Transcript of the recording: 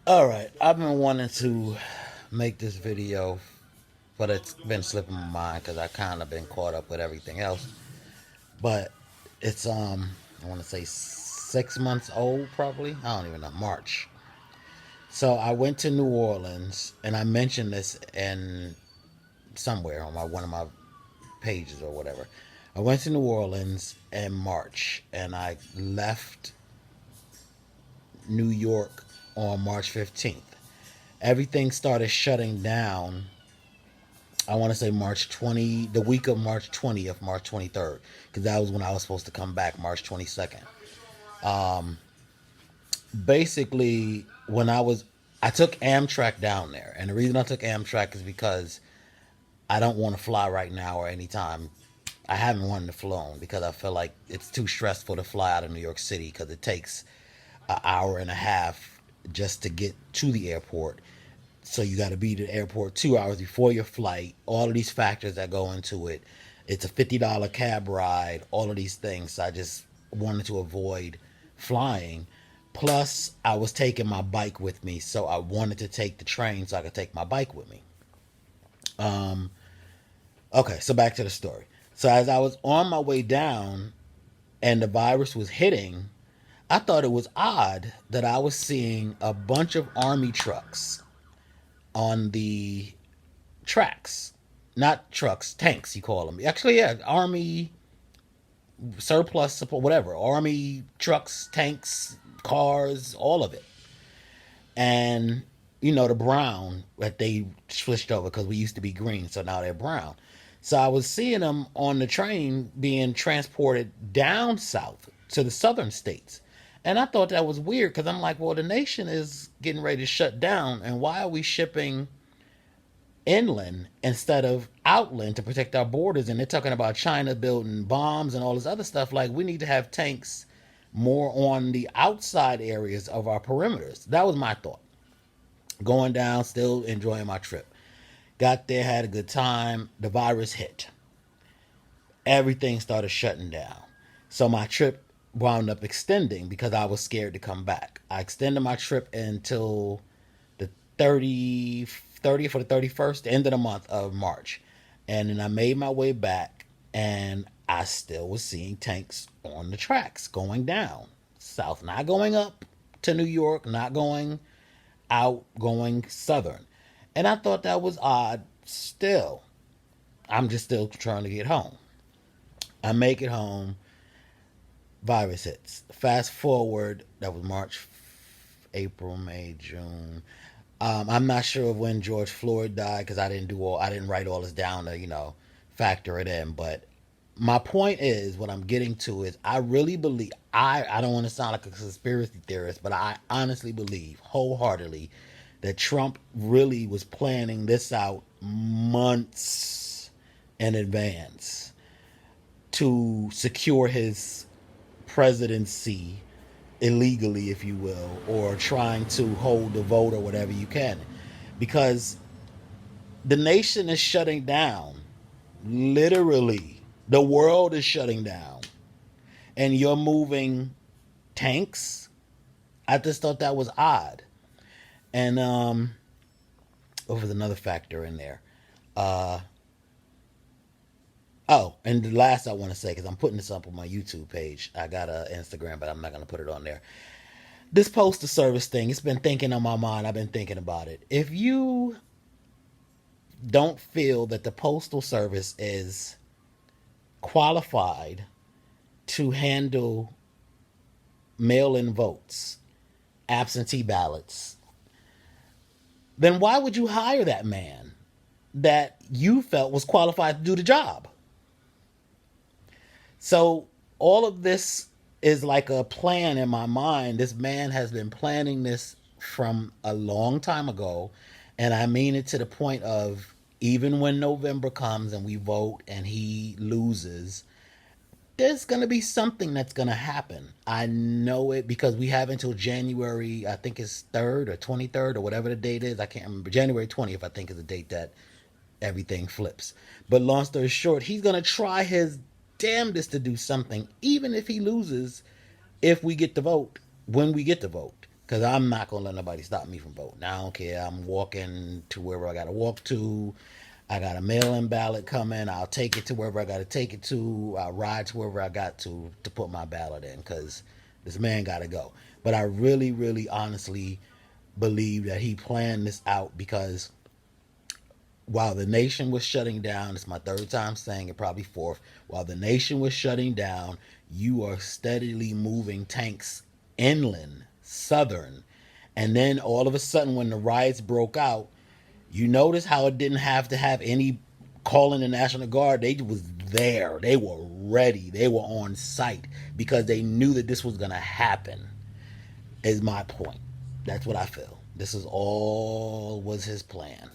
All right, I've been wanting to make this video, but it's been slipping my mind because I kind of been caught up with everything else. But it's I want to say 6 months old, probably. I don't even know. March. So I went to New Orleans, and I mentioned this in somewhere on my one of my pages or whatever. I went to New Orleans in March, and I left New York on March 15th. Everything started shutting down. I want to say March 20, the week of March 20th, March 23rd, because that was when I was supposed to come back, March 22nd. Basically, I took Amtrak down there. And the reason I took Amtrak is because I don't want to fly right now or anytime. I haven't wanted to fly because I feel like it's too stressful to fly out of New York City because it takes an hour and a half just to get to the airport. So you got to be at the airport 2 hours before your flight. All of these factors that go into it. It's a $50 cab ride. All of these things. So I just wanted to avoid flying. Plus, I was taking my bike with me, so I wanted to take the train so I could take my bike with me. Okay, so back to the story. So as I was on my way down and the virus was hitting, I thought it was odd that I was seeing a bunch of army trucks on the tracks. Not trucks, tanks, you call them. Actually, yeah, army surplus support, whatever. Army trucks, tanks, cars, all of it. And, the brown that they switched over because we used to be green, so now they're brown. So I was seeing them on the train being transported down south to the southern states. And I thought that was weird because I'm like, well, the nation is getting ready to shut down. And why are we shipping inland instead of outland to protect our borders? And they're talking about China building bombs and all this other stuff. Like, we need to have tanks more on the outside areas of our perimeters. That was my thought. Going down, still enjoying my trip. Got there, had a good time. The virus hit. Everything started shutting down. So my trip wound up extending because I was scared to come back. I extended my trip until the 30th or the 31st, the end of the month of March. And then I made my way back, and I still was seeing tanks on the tracks going down south, not going up to New York, not going out, going southern. And I thought that was odd still. I'm just still trying to get home. I make it home, virus hits. Fast forward, that was March, April, May, June. I'm not sure of when George Floyd died because I didn't write all this down to factor it in. But my point is, what I'm getting to is, I really believe, I don't want to sound like a conspiracy theorist, but I honestly believe wholeheartedly that Trump really was planning this out months in advance to secure his presidency illegally, if you will, or trying to hold the vote or whatever you can. Because the nation is shutting down. Literally. The world is shutting down. And you're moving tanks? I just thought that was odd. And what was another factor in there? Uh Oh, and the last I want to say, because I'm putting this up on my YouTube page. I got a Instagram, but I'm not going to put it on there. This postal service thing, it's been thinking on my mind. I've been thinking about it. If you don't feel that the postal service is qualified to handle mail-in votes, absentee ballots, then why would you hire that man that you felt was qualified to do the job? So all of this is like a plan in my mind. This man has been planning this from a long time ago. And I mean it to the point of, even when November comes and we vote and he loses, there's going to be something that's going to happen. I know it because we have until January, I think it's 3rd or 23rd or whatever the date is. I can't remember. January 20th, I think, is the date that everything flips. But long story short, he's going to try his damnedest to do something, even if he loses, if we get the vote, when we get the vote. Because I'm not going to let nobody stop me from voting. I don't care. I'm walking to wherever I got to walk to. I got a mail-in ballot coming. I'll take it to wherever I got to take it to. I'll ride to wherever I got to put my ballot in because this man got to go. But I really, really honestly believe that he planned this out because while the nation was shutting down, it's my third time saying it, probably fourth. While the nation was shutting down, you are steadily moving tanks inland, southern. And then all of a sudden, when the riots broke out, you notice how it didn't have to have any calling the National Guard. They was there. They were ready. They were on site because they knew that this was going to happen, is my point. That's what I feel. This is all was his plan.